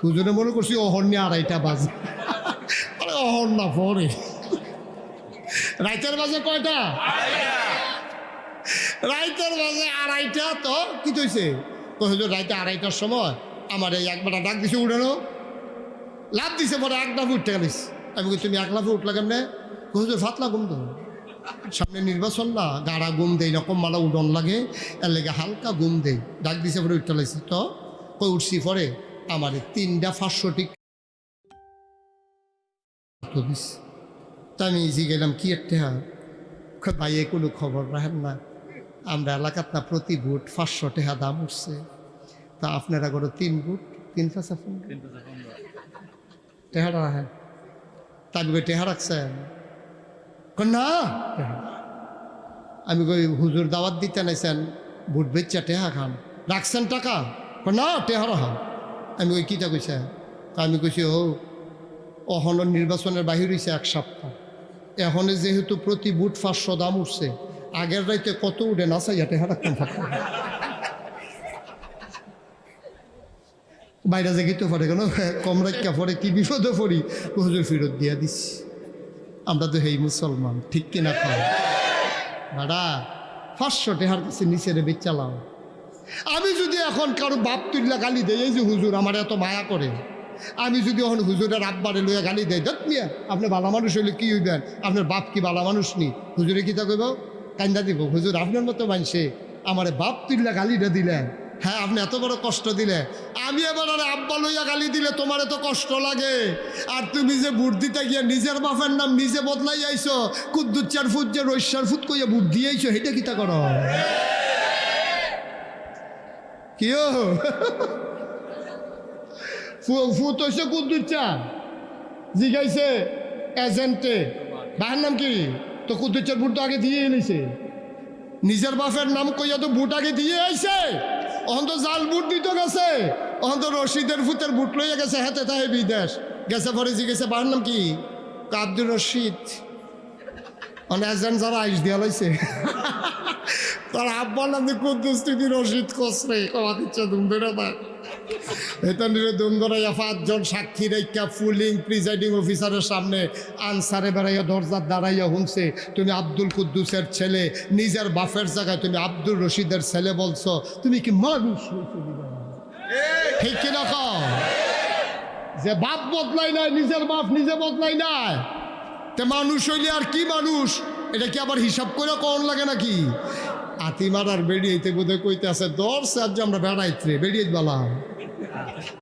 হুজুরে মনে করছি অহর নিয়ে 2:30 বাজে। আরে অহর না, পরে রাইতের বাজে কয়টা? রাইতের বাজে 2:30। তো কি হয়েছে? হুজুর রাইতে 2:30টার সময় আমার এই একবার ডাক দিছে, উঠানো লাভ দিছে, পরে এক লাফে উঠতে গেলিস। আমি বলি তুমি এক লাফে উঠলা কেমনে? হুজুর ফাতলা ঘুম তো, সামনে নির্বাচন না, গাড়া ঘুম দেই, রকম মালা উডন লাগে, এর লেগে হালকা ঘুম দেই। ডাক দিছে, পরে উঠতে লাগছি। তো কই উঠছি, পরে আমার 3টা 500 টিকা দিস। তা আমি ইজি গেলাম, কি একটা ভাই কোনো খবর রাখেন না, আমরা এলাকাত না প্রতি বুট 500 টাকা দাম উঠছে, তা আপনারা করো 3 বুট 3 5 টেহারা রাখেন। তা আমি কই টেহা রাখছেন? না। আমি কই হুজুর দাওয়াত দিতে নাইছেন, বুট বেচা টেহা খান, রাখছেন টাকা? না, টেহা রাখা। আমি কই কিটা কইছে? আমি কইছি ও অহন নির্বাচনের বাহির হয়েছে 1 সপ্তাহ, এখন যেহেতু প্রতি বুট 500 দাম উঠছে, আগের রাইতে কত উঠে না চাই টেহা রাখতাম। বাইরে যে গিতে পড়ে কেন কম রাখা পরে কি বিপদে পড়ি, হুজুর ফেরত দিয়া দিচ্ছি। আমরা তো হেই মুসলমান, ঠিক কিনা খাও ভাড়া 500 টাকার কাছে নিচে রে বেচালাম। আমি যদি এখন কারো বাপ তুল্লা গালি দেয়, এই যে হুজুর আমার এত মায়া করে, আমি যদি এখন হুজুরের আব্বারে লইয়া গালি দেয়, দত মিয়া আপনি ভালো মানুষ হইলে কি হইবেন, আপনার বাপ কি ভালো মানুষ নি? হুজুরে কি তা কইব? কান্দা দিব, হুজুর আপনার মতো মানুষে আমার বাপ তুল্লা গালিটা দিলেন, হ্যাঁ আপনি এত বড় কষ্ট দিলে, আমি এবার আর আব্বা লইয়া গালি দিলে তোমার এত কষ্ট লাগে, আর তুমি যে বুট দিতে গিয়া নিজের বাপের নাম নিজে বদলাই আইছো, কুদ্দুচ্চার ফুট যে রৈশ্যার ফুট কইয়া বুট দিয়ে আইছো, এটা কিতা করো? কিও ফুট হইছে কুদ্দুচ্চা, জিগাইছে এজেন্টে, বাহার নাম কি? তো কুদ্দুচ্চার বুট তো আগে দিয়ে এনেছে, নিজের বাপের নাম কইয়া তো বুট আগে দিয়ে আইছে, অহন তো জাল বুট দিতে গেছে, অহন তো রশিদের ফুটের বুট লইয়া গেছে, হাতে তাহে বিদেশ গেছে। পরে জিগেছে বাহার নাম কি? আব্দুর রশিদ। এজেন্ট যারা আইস দিয়া লাইছে, তার আব্বার নাম কুদ্দুস তুই রশিদ কসরে কমা দিচ্ছে দুম ধরে না, এটা নিয়ে দুম ধরাইয়া 5 জন সাক্ষী রেখা ফুলিং প্রিজাইডিং অফিসারের সামনে আনসারে বেড়াইয়া দরজার দাঁড়াইয়া শুনছে, তুমি আব্দুল কুদ্দুসের ছেলে, নিজের বাপের জায়গায় তুমি আব্দুর রশিদের ছেলে বলছো, তুমি কি মানুষ? ঠিক কিনা কও? যে বাপ বদলাই নাই, নিজের বাপ নিজে বদলাই নাই, তে মানুষ হইলে আর কি মানুষ? এটা কি আবার হিসাব করে কন লাগে নাকি? আতিমার আর বেরিয়েতে বোধহয় কইতে আছে 10 আমরা বেড়াইতে বেরিয়ে বলা